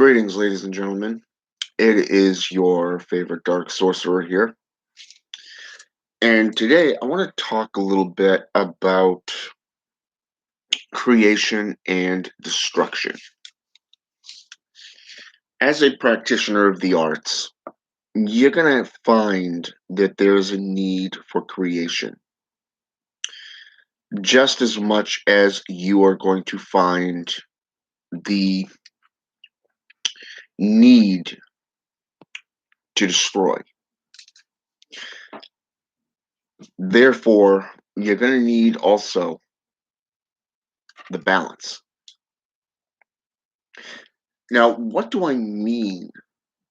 Greetings, ladies and gentlemen. It is your favorite Dark Sorcerer here. And today I want to talk a little bit about creation and destruction. As a practitioner of the arts, you're going to find that there's a need for creation just as much as you are going to find the need to destroy. Therefore, you're going to need also the balance. Now, what do I mean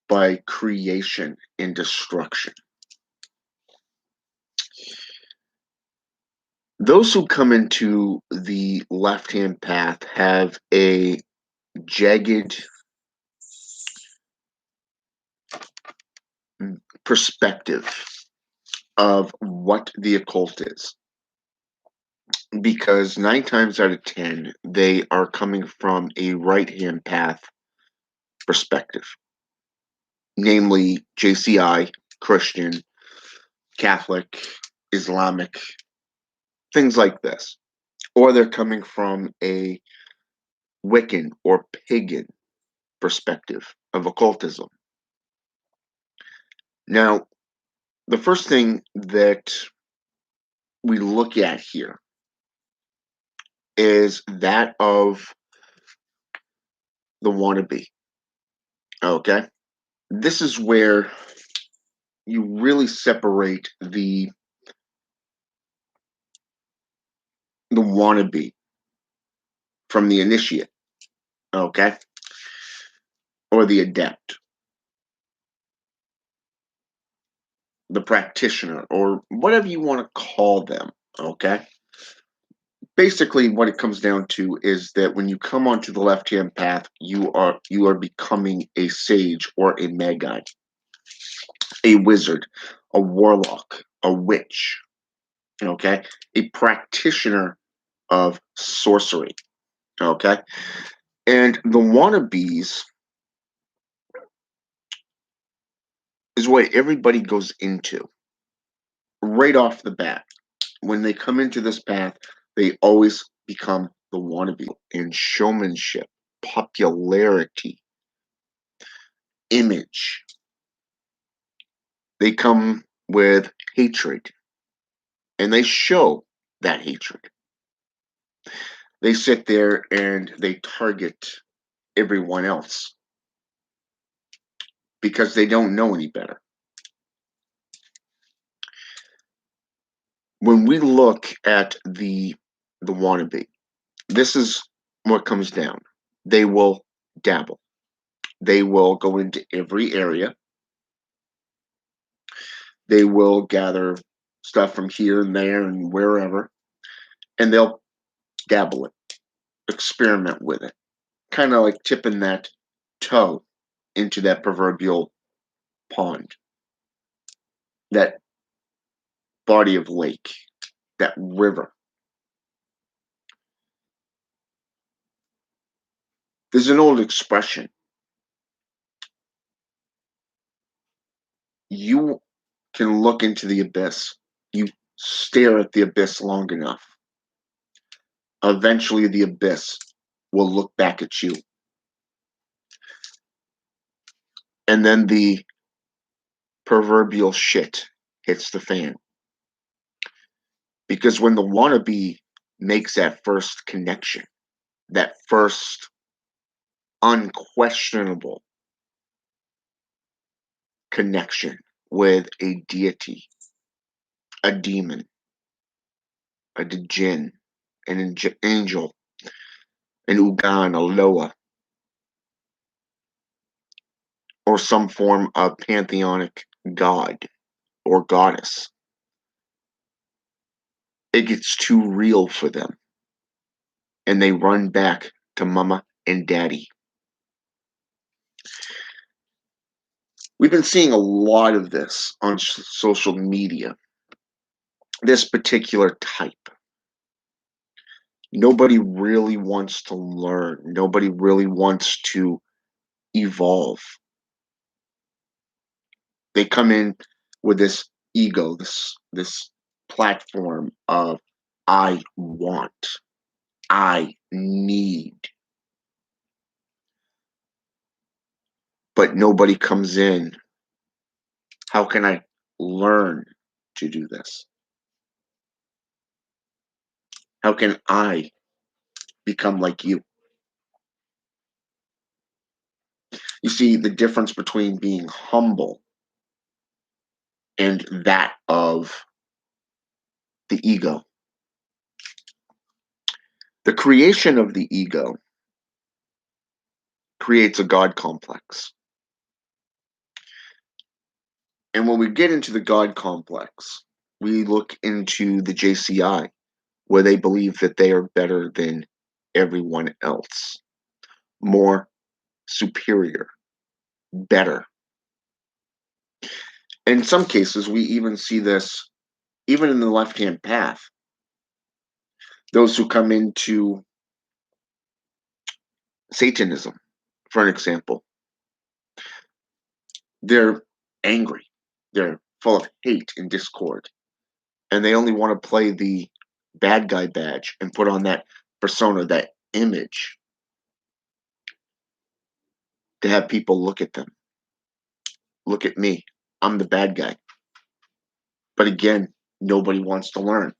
by creation and destruction? Those who come into the left-hand path have a jagged perspective of what the occult is. Because 9 times out of 10, they are coming from a right-hand path perspective, namely JCI, Christian, Catholic, Islamic, things like this. Or they're coming from a Wiccan or pagan perspective of occultism. Now, the first thing that we look at here is that of the wannabe. Okay? This is where you really separate the wannabe from the initiate. Okay? Or the adept. The practitioner, or whatever you want to call them. Okay? Basically, what it comes down to is that when you come onto the left-hand path, you are becoming a sage or a magi, a wizard, a warlock, a witch, okay, a practitioner of sorcery, okay, and the wannabes is what everybody goes into right off the bat. When they come into this path, they always become the wannabe in showmanship, popularity, image. They come with hatred and they show that hatred. They sit there and they target everyone else because they don't know any better. When we look at the wannabe, this is what comes down. They will dabble. They will go into every area. They will gather stuff from here and there and wherever, and they'll dabble it, experiment with it, kind of like tipping that toe into that proverbial pond, that body of lake, that river. There's an old expression. You can look into the abyss. You stare at the abyss long enough. Eventually, the abyss will look back at you. And then the proverbial shit hits the fan. Because when the wannabe makes that first connection, that first unquestionable connection with a deity, a demon, a djinn, an angel, an Ugan, a Loa, or some form of pantheonic god or goddess, it gets too real for them. And they run back to mama and daddy. We've been seeing a lot of this on social media, this particular type. Nobody really wants to learn. Nobody really wants to evolve. They come in with this ego, this platform of I want, I need, but nobody comes in. How can I learn to do this? How can I become like you? You see the difference between being humble and that of the ego. The creation of the ego creates a God complex. And when we get into the God complex, we look into the JCI, where they believe that they are better than everyone else, more superior, better. In some cases, we even see this even in the left hand path. Those who come into Satanism, for an example, they're angry, they're full of hate and discord, and they only want to play the bad guy badge and put on that persona, that image, to have people look at them. Look at me. I'm the bad guy. But again, nobody wants to learn.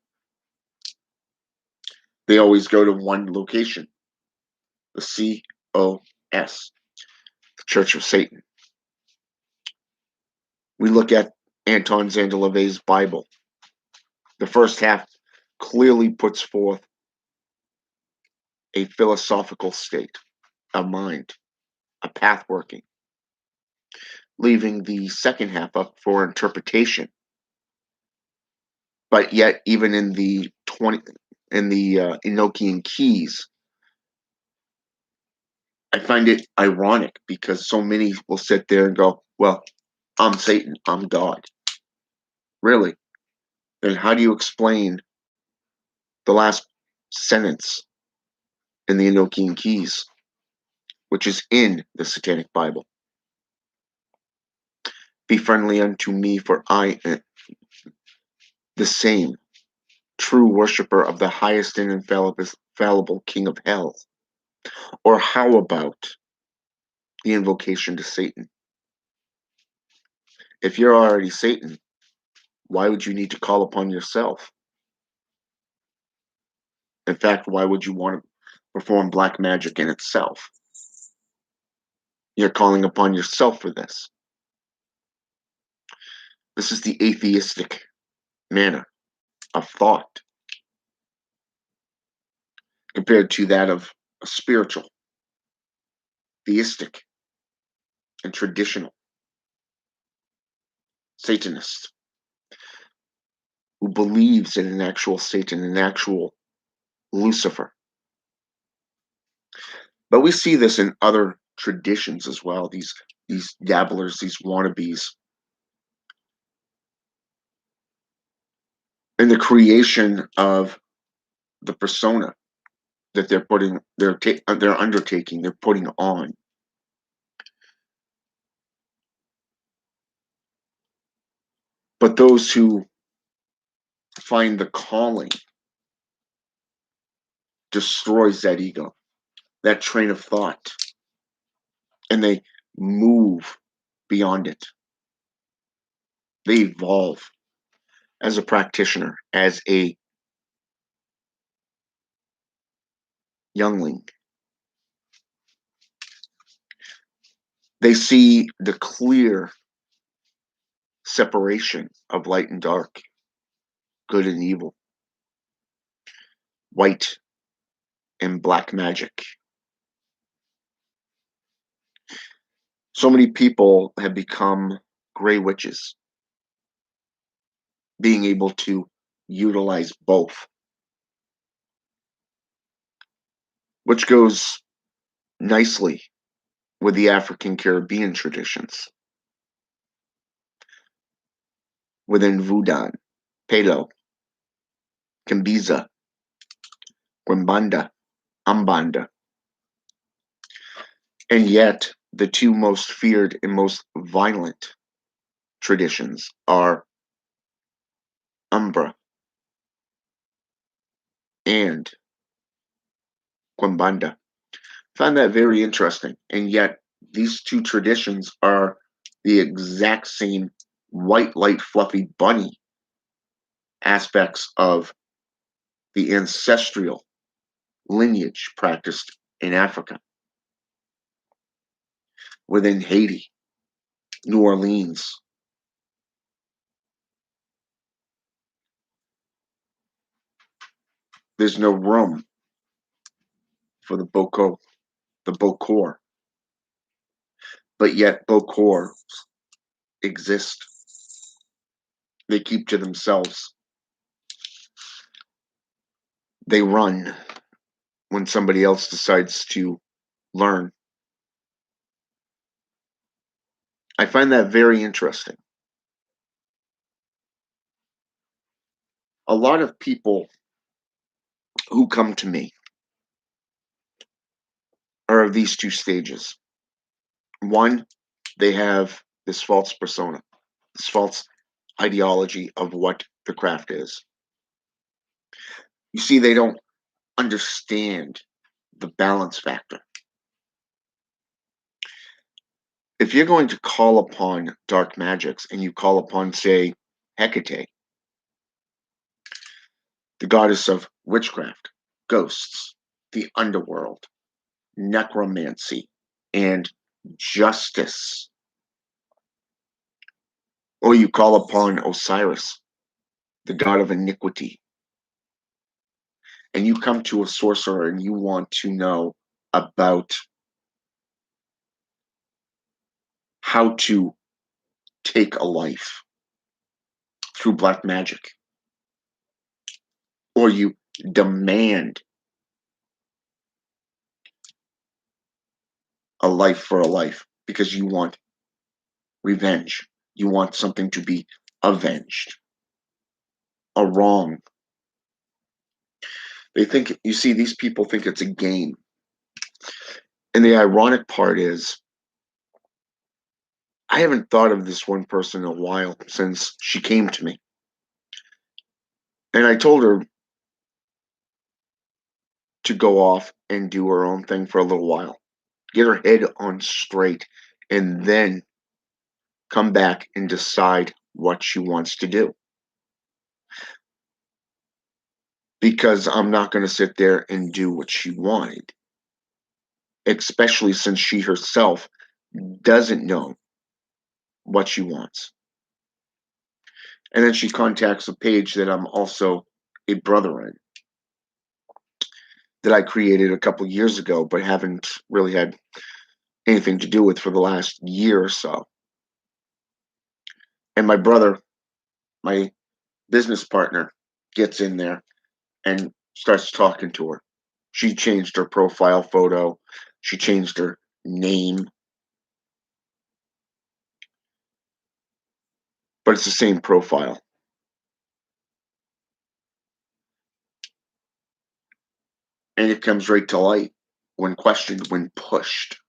They always go to one location, the COS, the Church of Satan. We look at Anton Zanderlevy's Bible. The first half clearly puts forth a philosophical state, a mind, a path working, leaving the second half up for interpretation. But yet, even in the Enochian keys, I find it ironic because so many will sit there and go, "Well, I'm Satan, I'm God." Really? Then how do you explain the last sentence in the Enochian keys, which is in the Satanic Bible? Be friendly unto me, for I am the same true worshiper of the highest and infallible King of hell. Or how about the invocation to Satan? If you're already Satan, why would you need to call upon yourself? In fact, why would you want to perform black magic in itself? You're calling upon yourself for this. This is the atheistic manner of thought compared to that of a spiritual, theistic, and traditional Satanist who believes in an actual Satan, an actual Lucifer. But we see this in other traditions as well, these dabblers, these wannabes, in the creation of the persona that they're undertaking, they're putting on. But those who find the calling destroys that ego, that train of thought, and they move beyond it. They evolve as a practitioner, as a youngling. They see the clear separation of light and dark, good and evil, white and black magic. So many people have become gray witches, being able to utilize both, which goes nicely with the African Caribbean traditions. Within Vudan, Palo, Kimbiza, Quimbanda, Umbanda. And yet, the two most feared and most violent traditions are Umbra and Quimbanda. Found that very interesting. And yet, these two traditions are the exact same white, light, fluffy bunny aspects of the ancestral lineage practiced in Africa, within Haiti, New Orleans. There's no room for the Bokor, but yet Bokor exist. They keep to themselves. They run when somebody else decides to learn. I find that very interesting. A lot of people who come to me are of these two stages. One, they have this false persona, this false ideology of what the craft is. You see, they don't understand the balance factor. If you're going to call upon dark magics and you call upon, say, Hecate, the goddess of witchcraft, ghosts, the underworld, necromancy, and justice, or you call upon Osiris, the god of iniquity, and you come to a sorcerer and you want to know about how to take a life through black magic, or you demand a life for a life because you want revenge, you want something to be avenged, a wrong. They think, you see, these people think it's a game. And the ironic part is, I haven't thought of this one person in a while since she came to me. And I told her to go off and do her own thing for a little while, get her head on straight, and then come back and decide what she wants to do. Because I'm not going to sit there and do what she wanted, especially since she herself doesn't know what she wants. And then she contacts a page that I'm also a brother in, that I created a couple years ago, but haven't really had anything to do with for the last year or so. And my brother, my business partner, gets in there and starts talking to her. She changed her profile photo, she changed her name, but it's the same profile. And it comes right to light when questioned, when pushed.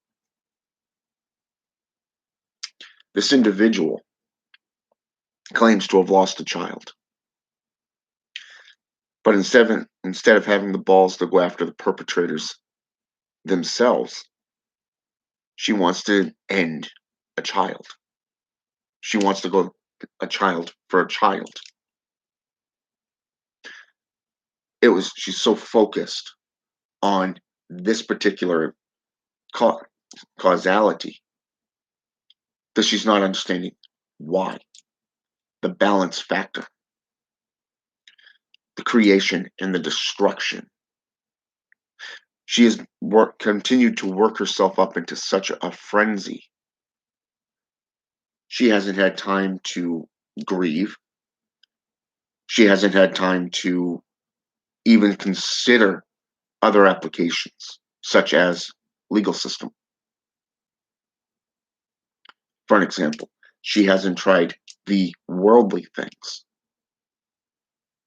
This individual claims to have lost a child. But instead of having the balls to go after the perpetrators themselves, she wants to end a child. She wants to go a child for a child. She's so focused on this particular causality that she's not understanding why. The balance factor, the creation and the destruction. She has continued to work herself up into such a frenzy. She hasn't had time to grieve. She hasn't had time to even consider other applications, such as legal system. For an example, she hasn't tried the worldly things.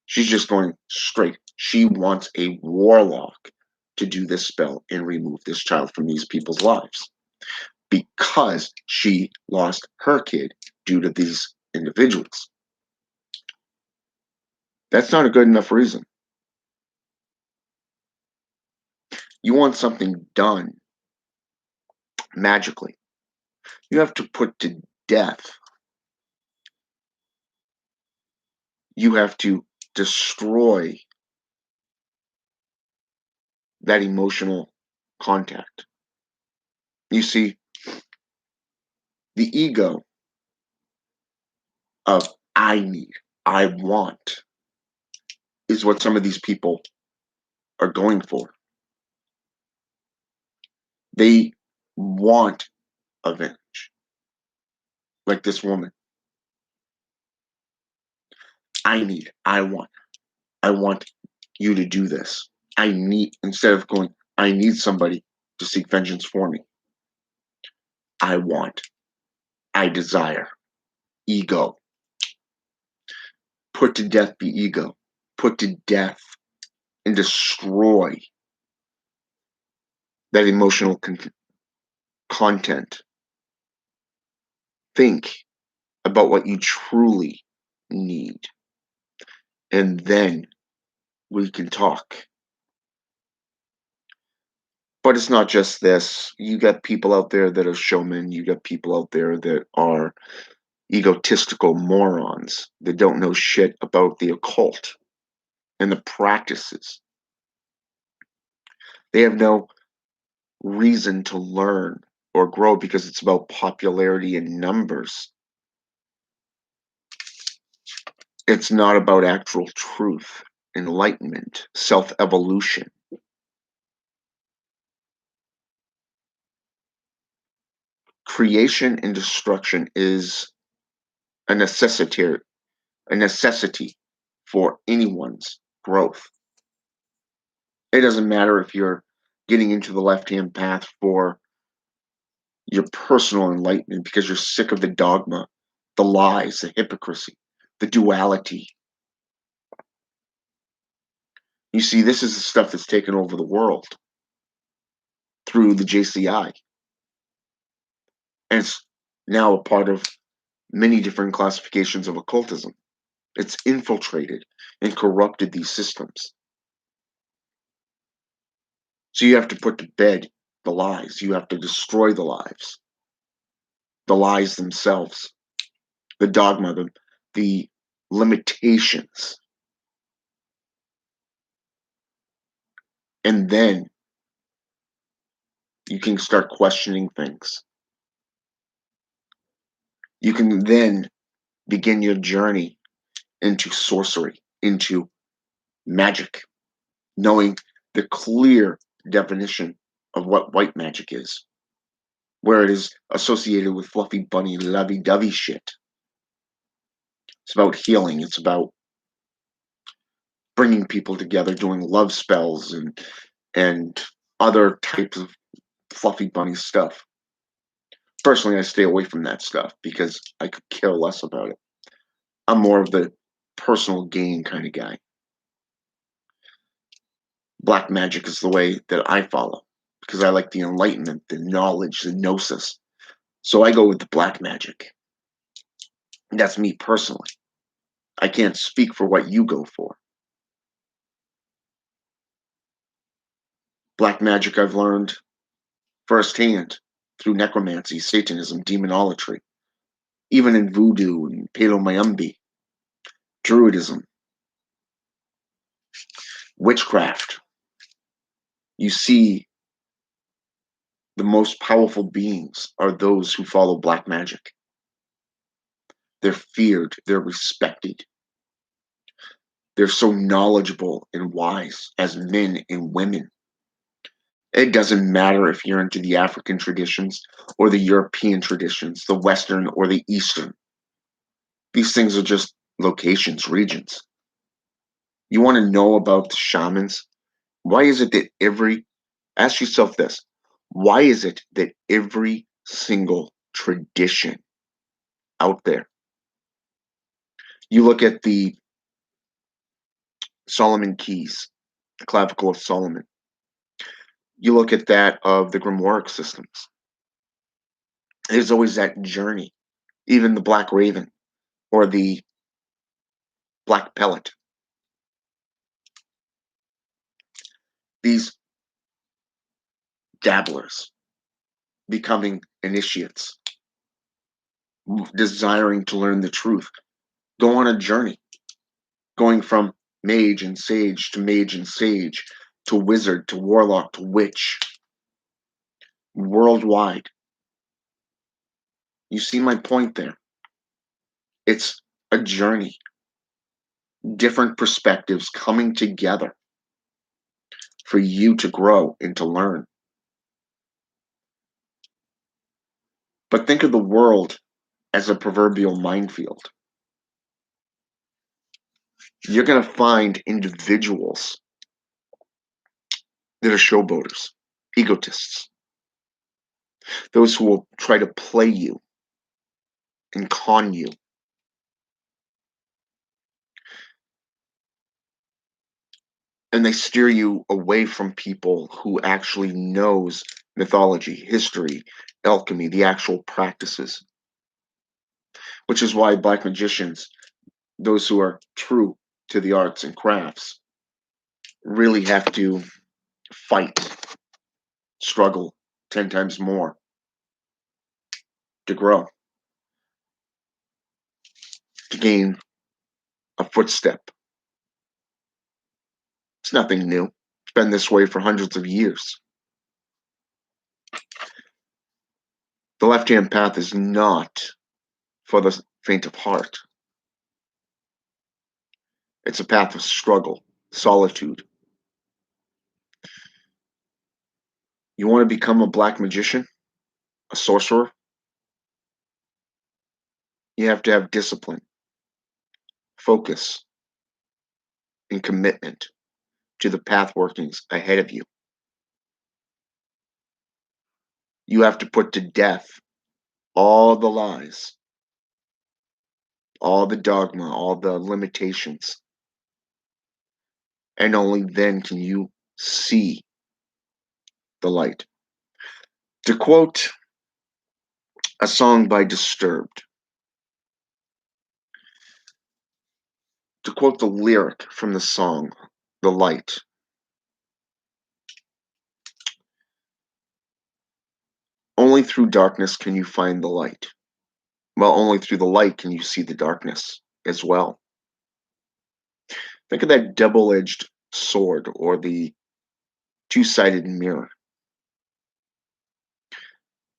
She's just going straight. She wants a warlock to do this spell and remove this child from these people's lives. because she lost her kid due to these individuals. That's not a good enough reason. You want something done magically. You have to put to death. You have to destroy that emotional contact. You see, the ego of I need, I want, is what some of these people are going for. They want revenge, like this woman. I want you to do this. I need, instead of going, I need somebody to seek vengeance for me. I want, I desire, ego. Put to death the ego. Put to death and destroy that emotional content. Think about what you truly need, and then we can talk. But it's not just this. You got people out there that are showmen. You got people out there that are egotistical morons that don't know shit about the occult and the practices. They have no reason to learn or grow because it's about popularity and numbers. It's not about actual truth, enlightenment, self evolution. Creation and destruction is a necessity for anyone's growth. It doesn't matter if you're getting into the left hand path for your personal enlightenment because you're sick of the dogma, the lies, the hypocrisy, the duality. You see, this is the stuff that's taken over the world through the JCI. And it's now a part of many different classifications of occultism. It's infiltrated and corrupted these systems. So you have to put to bed the lies. You have to destroy the lies themselves, the dogma, the limitations. And then you can start questioning things. You can then begin your journey into sorcery, into magic, knowing the clear definition of what white magic is, where it is associated with fluffy bunny lovey-dovey shit. It's about healing. It's about bringing people together, doing love spells and other types of fluffy bunny stuff. Personally, I stay away from that stuff because I could care less about it. I'm more of the personal gain kind of guy. Black magic is the way that I follow because I like the enlightenment, the knowledge, the gnosis. So I go with the black magic. That's me personally. I can't speak for what you go for. Black magic I've learned firsthand through necromancy, Satanism, demonolatry, even in voodoo and Palo Mayumbi, druidism, witchcraft. You see, the most powerful beings are those who follow black magic. They're feared, they're respected. They're so knowledgeable and wise as men and women. It doesn't matter if you're into the African traditions or the European traditions, the Western or the Eastern. These things are just locations, regions. You want to know about the shamans? Why is it that ask yourself this, why is it that every single tradition out there, you look at the Solomon Keys, the Clavicle of Solomon, you look at that of the Grimoire systems, There's always that journey. Even the Black Raven or the Black Pellet. These dabblers becoming initiates, desiring to learn the truth, go on a journey, going from mage and sage to wizard to warlock to witch, worldwide. You see my point there? It's a journey, different perspectives coming together for you to grow and to learn. But think of the world as a proverbial minefield. You're going to find individuals that are showboaters, egotists, those who will try to play you and con you. And they steer you away from people who actually knows mythology, history, alchemy, the actual practices. Which is why black magicians, those who are true to the arts and crafts, really have to fight, struggle 10 times more to grow, to gain a footstep. It's nothing new. It's been this way for hundreds of years. The left-hand path is not for the faint of heart. It's a path of struggle, solitude. You want to become a black magician, a sorcerer? You have to have discipline, focus, and commitment to the path workings ahead of you. You have to put to death all the lies, all the dogma, all the limitations. And only then can you see the light. To quote a song by Disturbed, to quote the lyric from the song, The Light, only through darkness can you find the light. Well, only through the light can you see the darkness as well. Think of that double-edged sword or the two-sided mirror.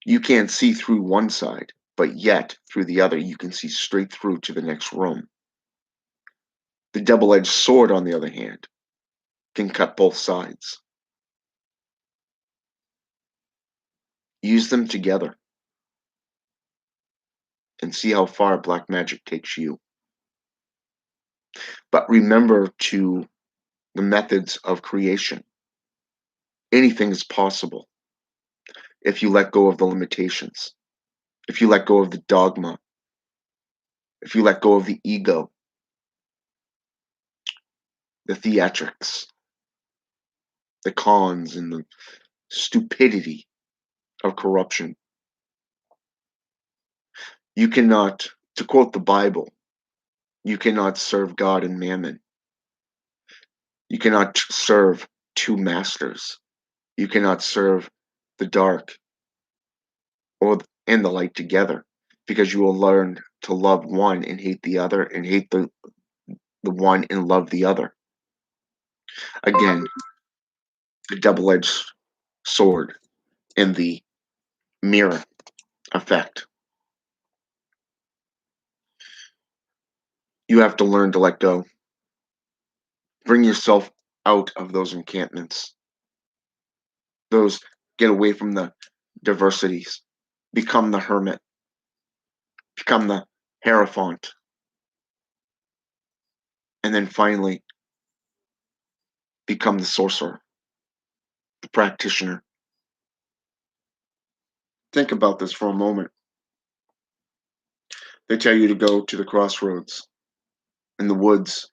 You can't see through one side, but yet through the other you can see straight through to the next room. The double-edged sword, on the other hand, can cut both sides. Use them together and see how far black magic takes you. But remember to the methods of creation. Anything is possible if you let go of the limitations, if you let go of the dogma, if you let go of the ego, the theatrics, the cons, and the stupidity of corruption. You cannot, to quote the Bible, you cannot serve God and mammon. You cannot serve two masters. You cannot serve the dark and the light together, because you will learn to love one and hate the other, and hate the one and love the other. Again, the double-edged sword and the mirror effect. You have to learn to let go. Bring yourself out of those encampments. Those, get away from the diversities. Become the hermit. Become the hierophant. And then finally, become the sorcerer, the practitioner. Think about this for a moment. They tell you to go to the crossroads in the woods,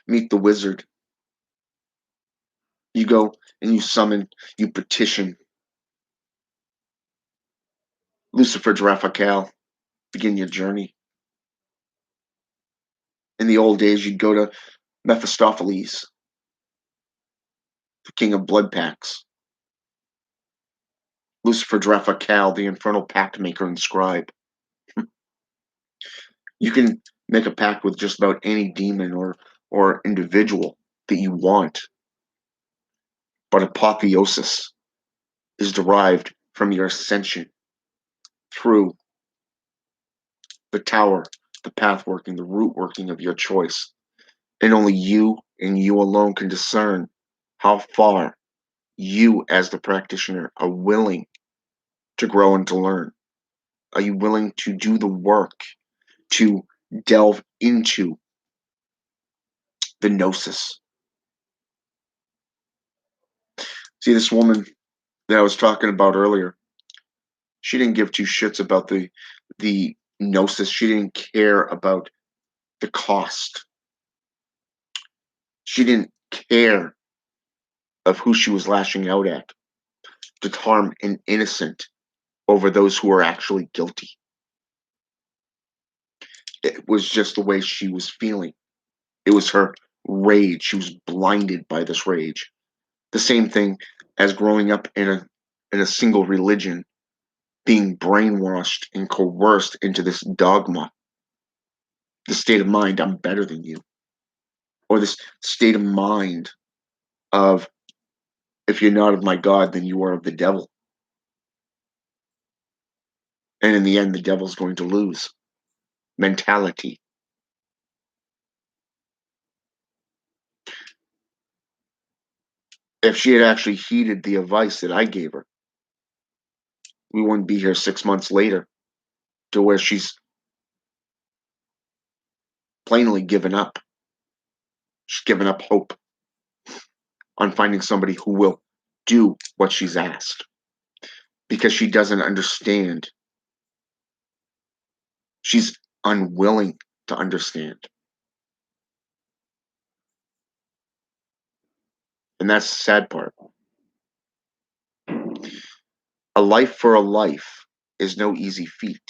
meet the wizard. You go and you summon, you petition Lucifer Drafacal, begin your journey. In the old days, you'd go to Mephistopheles, the king of blood pacts. Lucifer Drafacal, the infernal pact maker and scribe. You can make a pact with just about any demon or individual that you want. But apotheosis is derived from your ascension through the tower, the path working, the root working of your choice. And only you and you alone can discern how far you, as the practitioner, are willing to grow and to learn. Are you willing to do the work to delve into the gnosis? See, this woman that I was talking about earlier, she didn't give two shits about the gnosis. She didn't care about the cost. She didn't care of who she was lashing out at to harm an innocent over those who are actually guilty. It was just the way she was feeling. It was her rage. She was blinded by this rage. The same thing as growing up in a single religion, being brainwashed and coerced into this dogma, the state of mind, I'm better than you, or this state of mind of, if you're not of my God, then you are of the devil. And in the end, the devil's going to lose. Mentality. If she had actually heeded the advice that I gave her, we wouldn't be here 6 months later to where she's plainly given up. She's given up hope on finding somebody who will do what she's asked because she doesn't understand. She's unwilling to understand. And that's the sad part. A life for a life is no easy feat.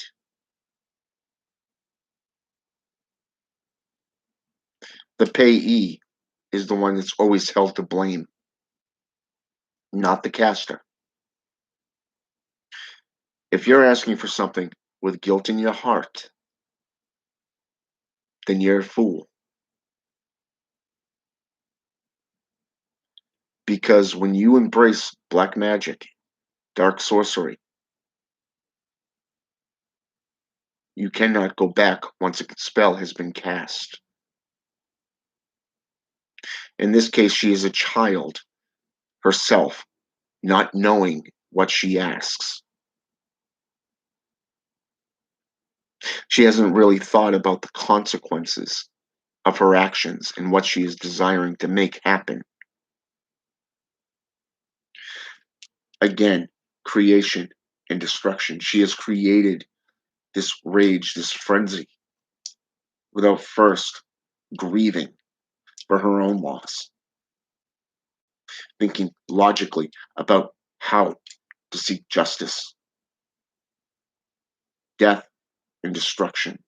The payee is the one that's always held to blame, not the caster. If you're asking for something with guilt in your heart, then you're a fool. Because when you embrace black magic, dark sorcery, you cannot go back once a spell has been cast. In this case, she is a child herself, not knowing what she asks. She hasn't really thought about the consequences of her actions and what she is desiring to make happen. Again, creation and destruction. She has created this rage, this frenzy, without first grieving for her own loss, thinking logically about how to seek justice. Death and destruction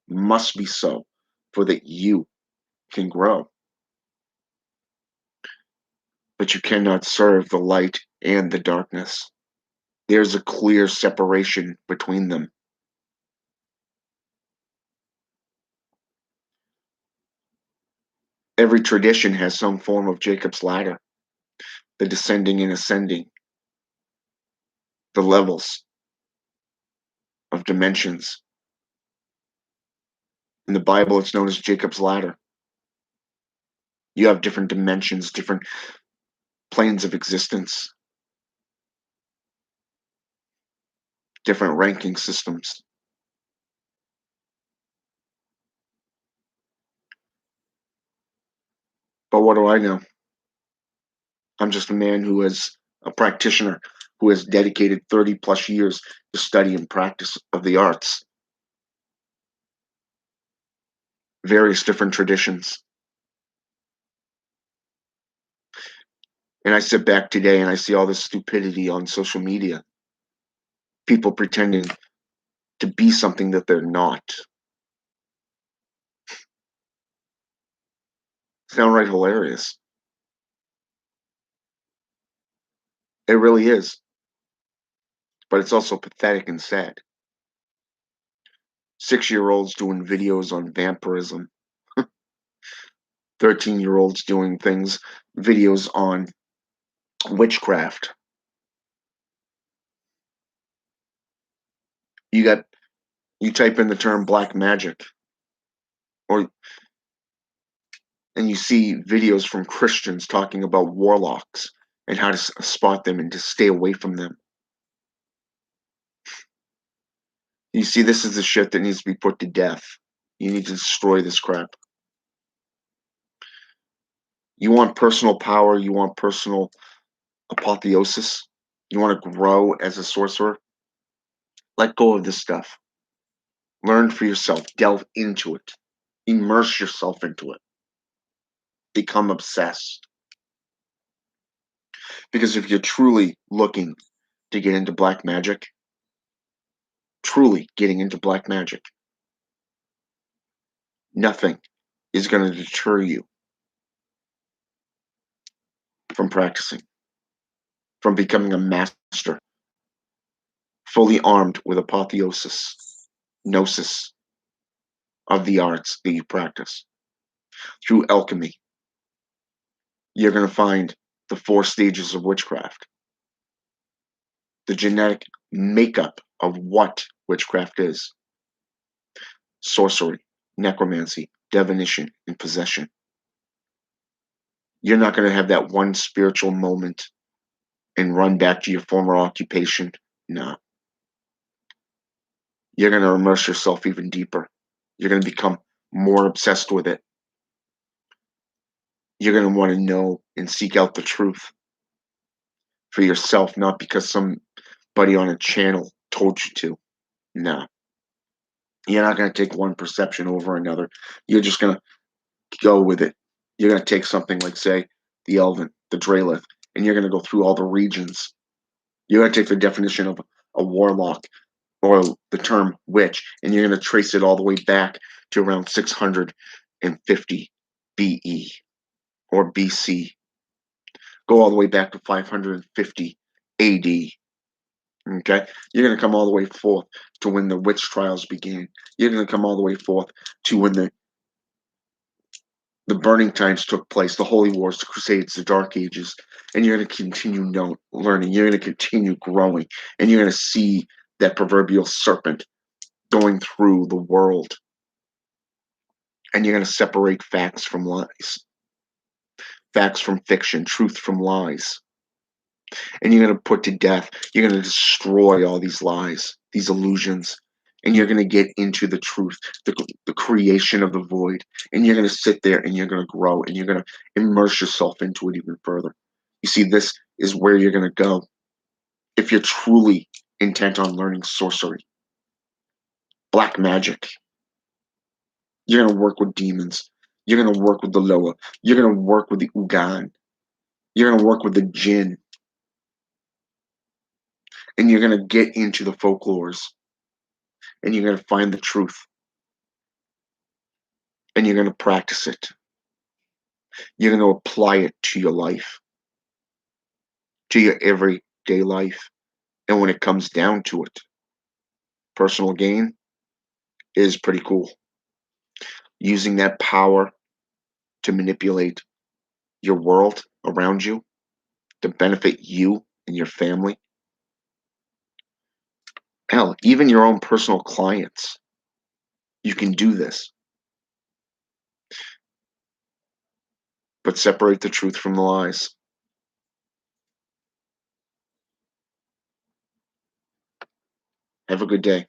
must be so for that you can grow. But you cannot serve the light and the darkness. There's a clear separation between them. Every tradition has some form of Jacob's ladder, the descending and ascending, the levels of dimensions. In the Bible, it's known as Jacob's ladder. You have different dimensions, different planes of existence, different ranking systems. But what do I know? I'm just a man who is a practitioner who has dedicated 30 plus years to study and practice of the arts, various different traditions. And I sit back today and I see all this stupidity on social media. People pretending to be something that they're not. It's downright hilarious. It really is, but it's also pathetic and sad. 6-year-olds doing videos on vampirism, 13-year-olds doing videos on witchcraft. You type in the term black magic, or and you see videos from Christians talking about warlocks and how to spot them and to stay away from them. You see, this is the shit that needs to be put to death. You need to destroy this crap. You want personal power, you want personal apotheosis, you want to grow as a sorcerer, let go of this stuff. Learn for yourself, delve into it, immerse yourself into it, become obsessed. Because if you're truly looking to get into black magic, truly getting into black magic, nothing is going to deter you from practicing, from becoming a master, fully armed with apotheosis, gnosis of the arts that you practice. Through alchemy, you're going to find the 4 stages of witchcraft, the genetic makeup of what witchcraft is: sorcery, necromancy, divination, and possession. You're not going to have that one spiritual moment and run back to your former occupation. No. You're going to immerse yourself even deeper. You're going to become more obsessed with it. You're going to want to know and seek out the truth for yourself, not because somebody on a channel told you to. No. You're not going to take one perception over another. You're just going to go with it. You're going to take something like, say, the Elven, the Drelith, and you're going to go through all the regions. You're going to take the definition of a warlock or the term witch, and you're going to trace it all the way back to around 650 BE or BC. Go all the way back to 550 AD. Okay? You're going to come all the way forth to when the witch trials began. You're going to come all the way forth to when the burning times took place, the holy wars, the crusades, the dark ages, and you're going to continue learning. You're going to continue growing, and you're going to see that proverbial serpent going through the world, and you're going to separate facts from lies, facts from fiction, truth from lies, and you're going to put to death, you're going to destroy all these lies, these illusions, and you're going to get into the truth, the creation of the void, and you're going to sit there and you're going to grow and you're going to immerse yourself into it even further. You see, this is where you're going to go if you're truly intent on learning sorcery, black magic. You're going to work with demons. You're going to work with the Loa. You're going to work with the Ugan. You're going to work with the Jinn. And you're going to get into the folklores. And you're going to find the truth. And you're going to practice it. You're going to apply it to your life, to your everyday life. And when it comes down to it, personal gain is pretty cool. Using that power to manipulate your world around you to benefit you and your family. Hell, even your own personal clients. You can do this. But separate the truth from the lies. Have a good day.